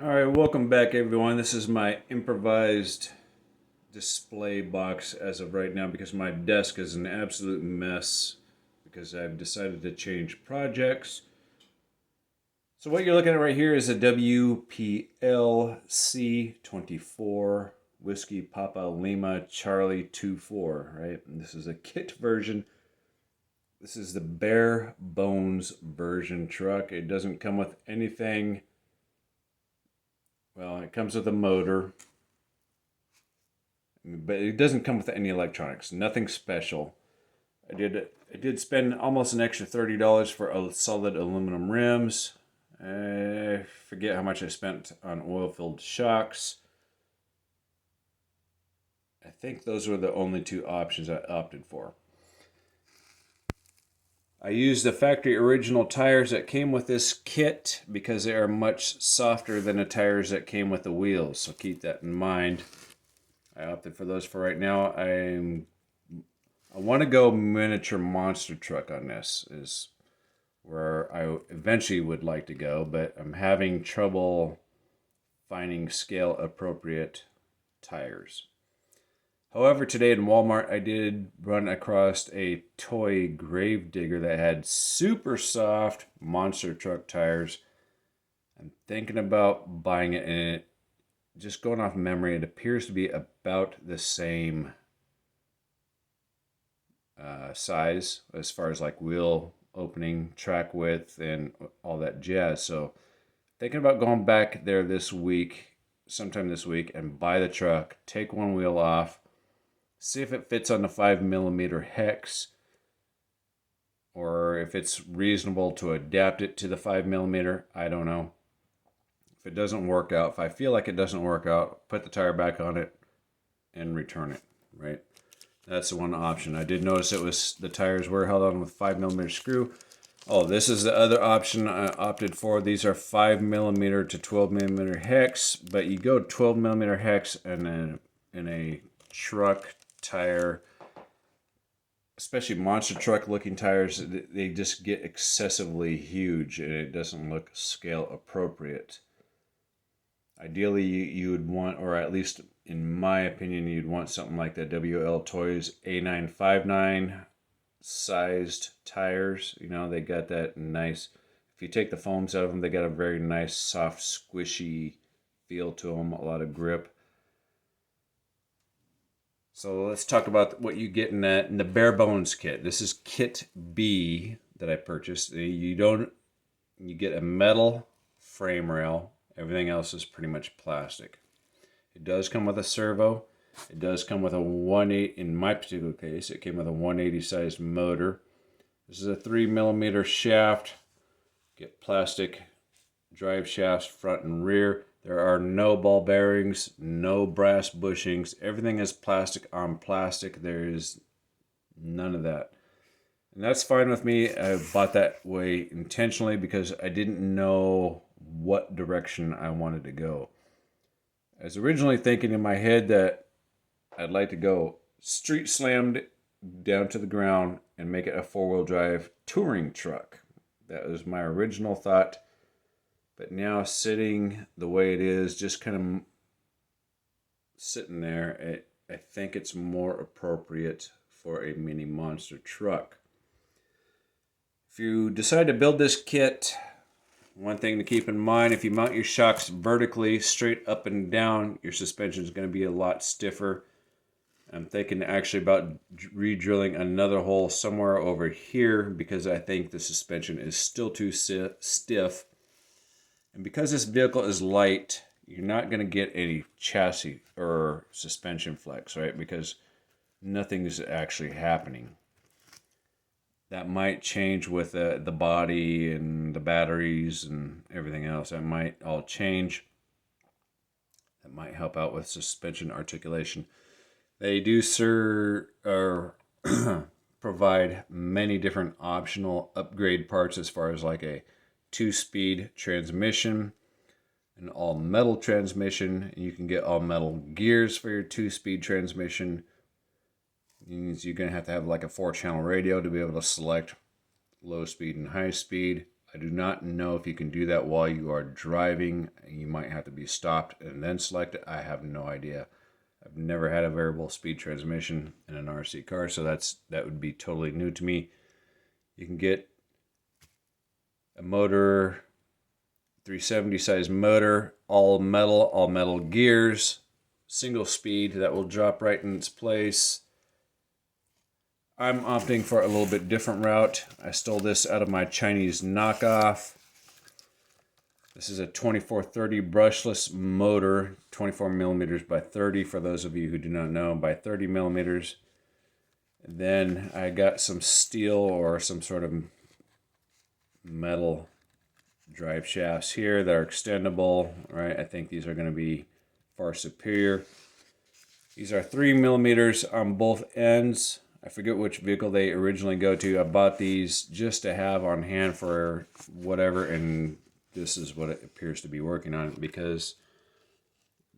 Alright, welcome back everyone. This is my improvised display box as of right now because my desk is an absolute mess because I've decided to change projects. So what you're looking at right here is a WPL C24 Whiskey Papa Lima Charlie 24, right? And this is a kit version. This is the bare bones version truck. It doesn't come with anything. Well, it comes with a motor, but it doesn't come with any electronics. Nothing special. I did spend almost an extra $30 for solid aluminum rims. I forget how much I spent on oil-filled shocks. I think those were the only two options I opted for. I used the factory original tires that came with this kit because they are much softer than the tires that came with the wheels, so keep that in mind. I opted for those for right now. I want to go miniature monster truck on this, is where I eventually would like to go, but I'm having trouble finding scale appropriate tires. However, today in Walmart, I did run across a toy Gravedigger that had super soft monster truck tires. I'm thinking about buying it, and it, just going off memory, it appears to be about the same size as far as like wheel opening, track width, and all that jazz. So thinking about going back there this week, sometime this week, and buy the truck, take one wheel off, see if it fits on the 5mm hex, or if it's reasonable to adapt it to the 5mm. I don't know. If it doesn't work out, if I feel like it doesn't work out, put the tire back on it and return it, right? That's the one option. I did notice the tires were held on with 5mm screw. Oh, this is the other option I opted for. These are 5mm to 12mm hex, but you go 12mm hex in a truck tire, especially monster truck looking tires, they just get excessively huge and it doesn't look scale appropriate. Ideally, you would want, or at least in my opinion, you'd want something like the WL Toys A959 sized tires. You know, they got that nice, if you take the foams out of them, they got a very nice, soft, squishy feel to them, a lot of grip. So let's talk about what you get in the bare bones kit. This is kit B that I purchased. You get a metal frame rail. Everything else is pretty much plastic. It does come with a servo. It does come with a 1/8, in my particular case, it came with a 180 size motor. This is a 3mm shaft. Get plastic drive shafts front and rear. There are no ball bearings, no brass bushings. Everything is plastic on plastic. There is none of that. And that's fine with me. I bought that way intentionally because I didn't know what direction I wanted to go. I was originally thinking in my head that I'd like to go street slammed down to the ground and make it a four-wheel drive touring truck. That was my original thought. But now sitting the way it is, just kind of sitting there, I think it's more appropriate for a mini monster truck. If you decide to build this kit, one thing to keep in mind, if you mount your shocks vertically, straight up and down, your suspension is going to be a lot stiffer. I'm thinking actually about re-drilling another hole somewhere over here because I think the suspension is still too stiff. And because this vehicle is light, you're not going to get any chassis or suspension flex, right? Because nothing is actually happening. That might change with the body and the batteries and everything else. That might all change. That might help out with suspension articulation. They do provide many different optional upgrade parts as far as like a 2-speed transmission, an all-metal transmission. You can get all-metal gears for your 2-speed transmission. It means you're going to have like a 4-channel radio to be able to select low speed and high speed. I do not know if you can do that while you are driving. You might have to be stopped and then select it. I have no idea. I've never had a variable speed transmission in an RC car, so that would be totally new to me. You can get a motor, 370 size motor, all metal gears, single speed that will drop right in its place. I'm opting for a little bit different route. I stole this out of my Chinese knockoff. This is a 2430 brushless motor, 24 millimeters by 30 for those of you who do not know, by 30 millimeters. And then I got some steel or some sort of metal drive shafts here that are extendable, right? I think these are going to be far superior. These are 3 millimeters on both ends. I forget which vehicle they originally go to. I bought these just to have on hand for whatever, and this is what it appears to be working on, because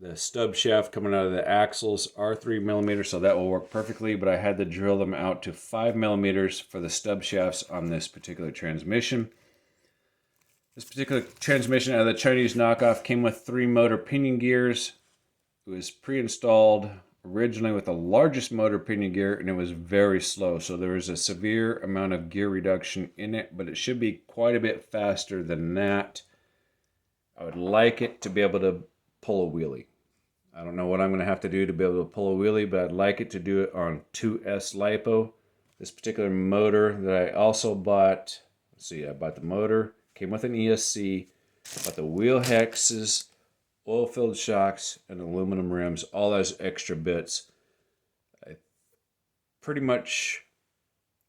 the stub shaft coming out of the axles are 3 millimeters, so that will work perfectly, but I had to drill them out to 5 millimeters for the stub shafts on this particular transmission. This particular transmission out of the Chinese knockoff came with 3 motor pinion gears. It was pre-installed originally with the largest motor pinion gear, and it was very slow, so there was a severe amount of gear reduction in it, but it should be quite a bit faster than that. I would like it to be able to pull a wheelie. I don't know what I'm going to have to do to be able to pull a wheelie, but I'd like it to do it on 2S LiPo. This particular motor that I also bought, let's see, I bought the motor, came with an ESC, bought the wheel hexes, oil-filled shocks, and aluminum rims, all those extra bits. I pretty much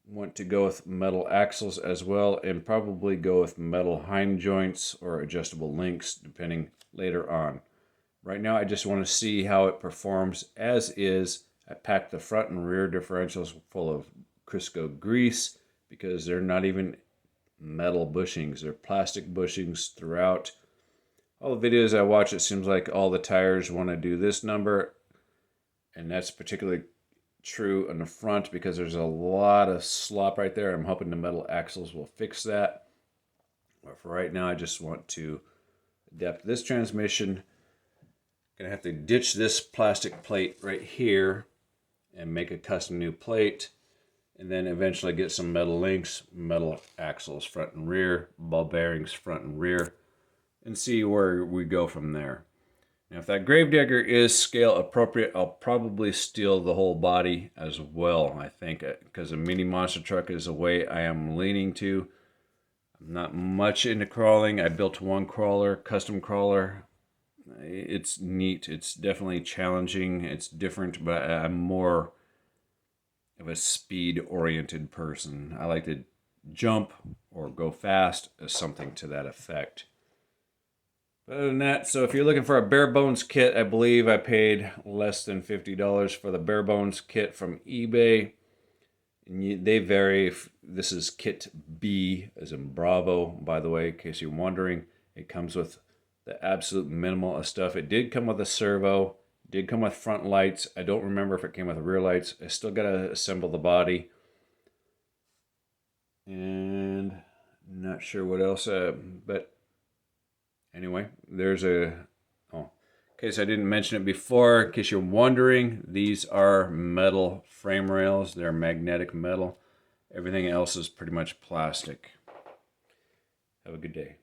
want to go with metal axles as well, and probably go with metal hind joints or adjustable links, depending later on. Right now, I just want to see how it performs as is. I packed the front and rear differentials full of Crisco grease because they're not even metal bushings. They're plastic bushings throughout. All the videos I watch, it seems like all the tires want to do this number, and that's particularly true on the front because there's a lot of slop right there. I'm hoping the metal axles will fix that. But for right now, I just want to adapt this transmission. Gonna have to ditch this plastic plate right here and make a custom new plate, and then eventually get some metal links, metal axles front and rear, ball bearings front and rear, and see where we go from there. Now, if that Gravedigger is scale appropriate, I'll probably steal the whole body as well, I think, because a mini monster truck is a way I am leaning to. I'm not much into crawling. I built one crawler, custom crawler. It's neat. It's definitely challenging. It's different, but I'm more of a speed-oriented person. I like to jump or go fast, something to that effect. But other than that, so if you're looking for a bare bones kit, I believe I paid less than $50 for the bare bones kit from eBay. And they vary. This is kit B, as in Bravo, by the way, in case you're wondering. It comes with the absolute minimal of stuff. It did come with a servo, did come with front lights. I don't remember if it came with rear lights. I still got to assemble the body. And I'm not sure what else, but anyway, there's in case I didn't mention it before, in case you're wondering, these are metal frame rails. They're magnetic metal. Everything else is pretty much plastic. Have a good day.